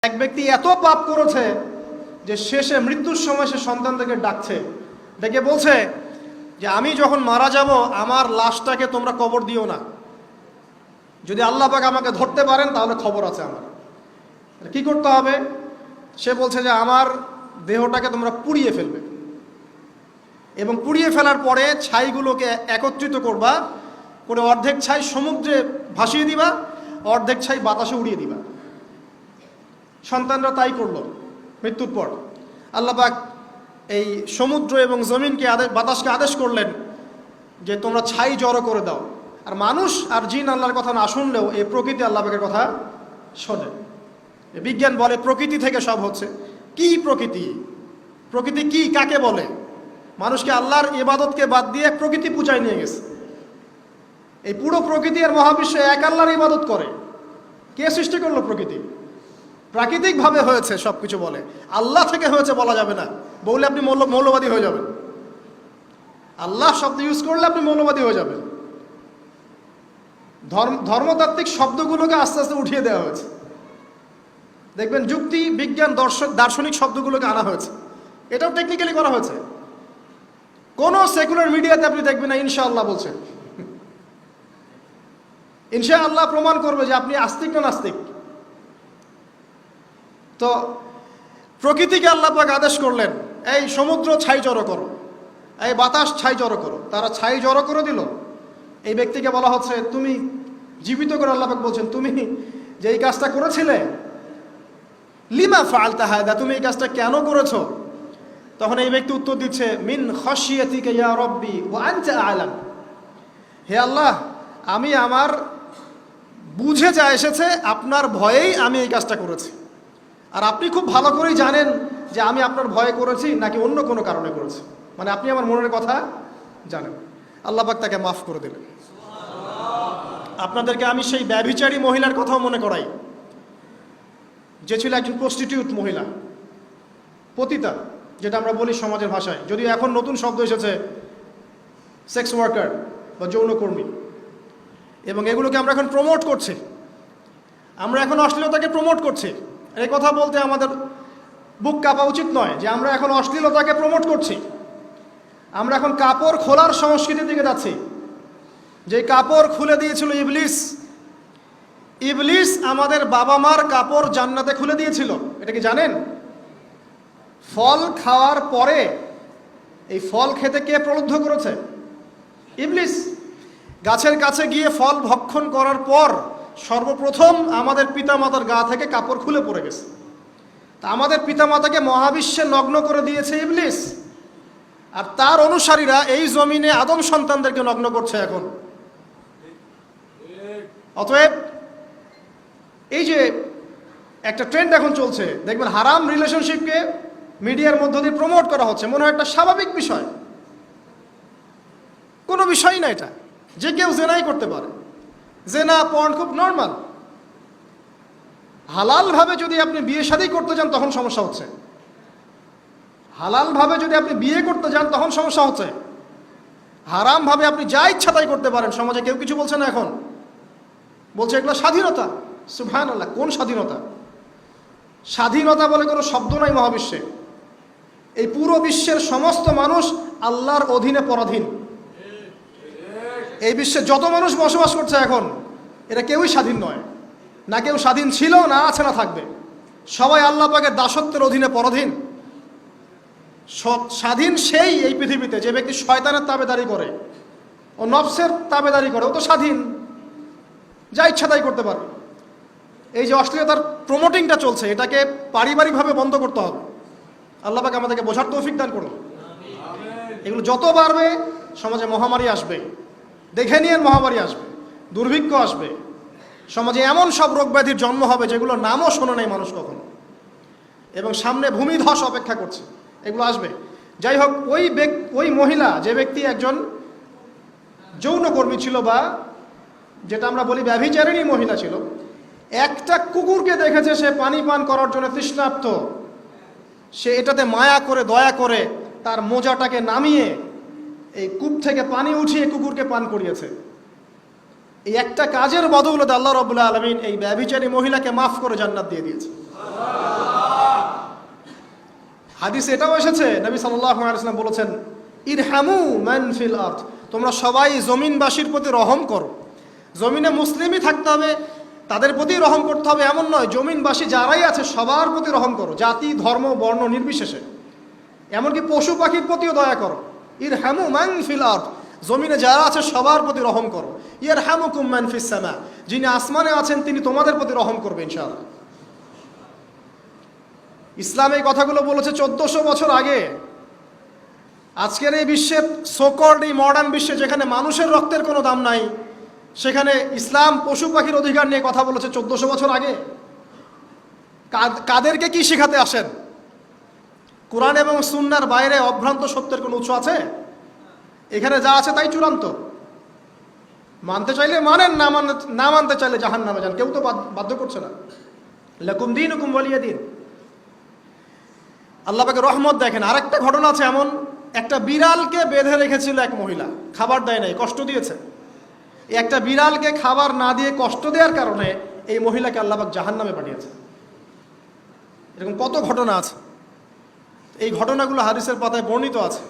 এক ব্যক্তি এত পাপ করেছে যে শেষে মৃত্যুর সময় সে সন্তানদেরকে ডাকছে, ডেকে বলছে যে আমি যখন মারা যাব আমার লাশটাকে তোমরা কবর দিও না, যদি আল্লাহ পাক আমাকে ধরতে পারেন তাহলে খবর আছে আমার। কি করতে হবে? সে বলছে যে আমার দেহটাকে তোমরা পুড়িয়ে ফেলবে এবং পুড়িয়ে ফেলার পরে ছাইগুলোকে একত্রিত করবা, করে অর্ধেক ছাই সমুদ্রে ভাসিয়ে দিবা, অর্ধেক ছাই বাতাসে উড়িয়ে দিবা। সন্তানরা তাই করলো। মৃত্যুর পর আল্লাহ পাক এই সমুদ্র এবং জমিনকে বাতাসকে আদেশ করলেন যে তোমরা ছাই জড়ো করে দাও। আর মানুষ আর জিন আল্লাহর কথা না শুনলেও এই প্রকৃতি আল্লাহ পাকের কথা শোনে। বিজ্ঞান বলে প্রকৃতি থেকে সব হচ্ছে। কি প্রকৃতি? প্রকৃতি কি, কাকে বলে? মানুষকে আল্লাহর ইবাদতকে বাদ দিয়ে প্রকৃতি পূজায় নিয়ে গেছে। এই পুরো প্রকৃতি আর মহাবিশ্ব এক আল্লাহর ইবাদত করে। কে সৃষ্টি করলো প্রকৃতি? প্রাকৃতিকভাবে হয়েছে সব কিছু বলে, আল্লাহ থেকে হয়েছে বলা যাবে না। বললে আপনি মৌলবাদী হয়ে যাবেন। আল্লাহ শব্দ ইউজ করলে আপনি মৌলবাদী হয়ে যাবেন। ধর্মতাত্ত্বিক শব্দগুলোকে আস্তে আস্তে উঠিয়ে দেওয়া হয়েছে। দেখবেন যুক্তি, বিজ্ঞান, দার্শনিক শব্দগুলোকে আনা হয়েছে। এটাও টেকনিক্যালি করা হয়েছে। কোনো সেকুলার মিডিয়াতে আপনি দেখবেন না ইনশাআল্লাহ বলছে। ইনশাআল্লাহ প্রমাণ করবে যে আপনি আস্তিক না নাস্তিক। তো প্রকৃতিকে আল্লাহ পাক আদেশ করলেন এই সমুদ্র ছাই জড়ো করো, এই বাতাস ছাই জড়ো করো। তারা ছাই জড়ো করে দিল। এই ব্যক্তিকে বলা হচ্ছে তুমি জীবিত করে আল্লাহ পাক বলছেন তুমি যে এই কাজটা করেছিলে, লিমা ফাআলতা হাদা, তুমি এই কাজটা কেন করেছো? তখন এই ব্যক্তি উত্তর দিচ্ছে মিন খাশিয়াতিকা ইয়া রাব্বি ওয়া আনতা আ'লাম। হে আল্লাহ, আমি আমার বুঝে যা এসেছে আপনার ভয়েই আমি এই কাজটা করেছি, আর আপনি খুব ভালো করেই জানেন যে আমি আপনার ভয়ে করেছি নাকি অন্য কোনো কারণে করেছি। মানে আপনি আমার মনের কথা জানেন। আল্লাহ পাক তাকে মাফ করে দিলেন। আপনাদেরকে আমি সেই ব্যভিচারী মহিলার কথাও মনে করাই, যে ছিল একজন প্রস্টিটিউট মহিলা, পতিতা, যেটা আমরা বলি সমাজের ভাষায়। যদিও এখন নতুন শব্দ এসেছে সেক্স ওয়ার্কার বা যৌনকর্মী, এবং এগুলোকে আমরা এখন প্রমোট করছি। আমরা এখন অশ্লীলতাকে প্রমোট করছি। এই কথা বলতে আমাদের বুক কাঁপা উচিত নয় যে আমরা এখন অশ্লীলতাকে প্রমোট করছি। আমরা এখন কাপড় খোলার সংস্কৃতির দিকে যাচ্ছি। যে কাপড় খুলে দিয়েছিল ইবলিস। ইবলিস আমাদের বাবা মার কাপড় জান্নাতে খুলে দিয়েছিল, এটা কি জানেন? ফল খাওয়ার পরে এই ফল খেতে কে প্রলুব্ধ করেছে? ইবলিস। গাছের কাছে গিয়ে ফল ভক্ষণ করার পর সর্বপ্রথম আমাদের পিতামাতার গা থেকে কাপড় খুলে পড়ে গেছে। তা আমাদের পিতামাতাকে মহাবিশ্বে নগ্ন করে দিয়েছে ইবলিস, আর তার অনুসারীরা এই জমিনে আদম সন্তানদেরকে নগ্ন করছে এখন। অতএব এই যে একটা ট্রেন্ড এখন চলছে, দেখবেন হারাম রিলেশনশিপকে মিডিয়ার মধ্য দিয়ে প্রমোট করা হচ্ছে, মনে হয় একটা স্বাভাবিক বিষয়। কোনো বিষয় না এটা, যে কেউ জেনাই করতে পারে। জেনা, পর্ন খুব নর্মাল। হালালভাবে যদি আপনি বিয়ে শাদী করতে যান তখন সমস্যা হচ্ছে। হালালভাবে যদি আপনি বিয়ে করতে যান তখন সমস্যা হচ্ছে। হারামভাবে আপনি যা ইচ্ছা তাই করতে পারেন, সমাজে কেউ কিছু বলছে না। এখন বলছে এগুলো স্বাধীনতা। সুবহানাল্লাহ, কোন স্বাধীনতা? স্বাধীনতা বলে কোনো শব্দ নাই মহাবিশ্বে। এই পুরো বিশ্বের সমস্ত মানুষ আল্লাহর অধীনে পরাধীন। এই বিশ্বে যত মানুষ বসবাস করছে এখন, এরা কেউই স্বাধীন নয়। না কেউ স্বাধীন ছিল, না আছে, না থাকবে। সবাই আল্লাহ পাকের দাসত্বের অধীনে পরাধীন। স্বাধীন সেই এই পৃথিবীতে যে ব্যক্তি শয়তানের তাবেদারি করে, ও নফসের তাবেদারি করে, ও তো স্বাধীন, যা ইচ্ছা তাই করতে পারে। এই যে অশ্লীলতার প্রমোটিংটা চলছে, এটাকে পারিবারিকভাবে বন্ধ করতে হবে। আল্লাহ পাক আমাদেরকে বোঝার তৌফিক দান করুন। এগুলো যত বাড়বে সমাজে মহামারী আসবে। দেখে নিয়ে মহামারী আসবে, দুর্ভিক্ষ আসবে, সমাজে এমন সব রোগ ব্যাধির জন্ম হবে যেগুলো নামও শোনে নাই মানুষ কখনো, এবং সামনে ভূমিধস অপেক্ষা করছে। এগুলো আসবে। যাই হোক, ওই মহিলা, যে ব্যক্তি একজন যৌনকর্মী ছিল, বা যেটা আমরা বলি ব্যভিচারিণী মহিলা ছিল, একটা কুকুরকে দেখেছে সে পানি পান করার জন্য তৃষ্ণার্ত। সে এটাতে মায়া করে, দয়া করে তার মোজাটাকে নামিয়ে এই কূপ থেকে পানি উঠিয়ে কুকুরকে পান করিয়েছে। এই একটা কাজের বদৌলতে আল্লাহ রাব্বুল আলামিন এই ব্যভিচারী মহিলাকে মাফ করে জান্নাত দিয়ে দিয়েছে। হাদিস এটাও এসেছে, নবী সাল্লাল্লাহু আলাইহি ওয়াসাল্লাম বলেছেন, ইরহামু মান ফিল আরদ, তোমরা সবাই জমিনবাসীর প্রতি রহম করো। জমিনে মুসলিমই থাকতে হবে, তাদের প্রতি রহম করতে হবে এমন নয়, জমিনবাসী যারাই আছে সবার প্রতি রহম করো, জাতি ধর্ম বর্ণ নির্বিশেষে। এমনকি পশু পাখির প্রতিও দয়া করো। ইরহামু মান ফিল আরদ, জমিনে যারা আছে সবার প্রতি রহম করো। ইয়ারহামুকুম মান ফিস সামা, যিনি আসমানে আছেন তিনি তোমাদের প্রতি রহম করবে ইনশাআল্লাহ। ইসলাম এই কথাগুলো বলেছে 1400 বছর আগে। আজকের এই বিশ্বে, সোকল্ড এই মডার্ন বিশ্বে, যেখানে মানুষের রক্তের কোনো দাম নাই, সেখানে ইসলাম পশু পাখির অধিকার নিয়ে কথা বলেছে 1400 বছর আগে। কাদেরকে কি শেখাতে আসেন? কোরআন এবং সুন্নাহর বাইরে অভ্রান্ত সত্যের কোনো উৎস আছে? এখানে যা আছে তাই চূড়ান্ত। মানতে চাইলে মানেন, না মানতে চাইলে জাহান্নামে যান, কেউ তো বাধ্য করছে না। লাকুম দীনুকুম ওয়ালিয়া দিন। আল্লাহ পাকের রহমত দেখেন, আরেকটা ঘটনা আছে এমন, একটা বিড়ালকে বেঁধে রেখেছিল এক মহিলা, খাবার দেয় নাই, কষ্ট দিয়েছে। এই একটা বিড়ালকে খাবার না দিয়ে কষ্ট দেওয়ার কারণে এই মহিলাকে আল্লাহ পাক জাহান্নামে পাঠিয়েছে। এরকম কত ঘটনা আছে, এই ঘটনাগুলো হাদিসের পাতায় বর্ণিত আছে।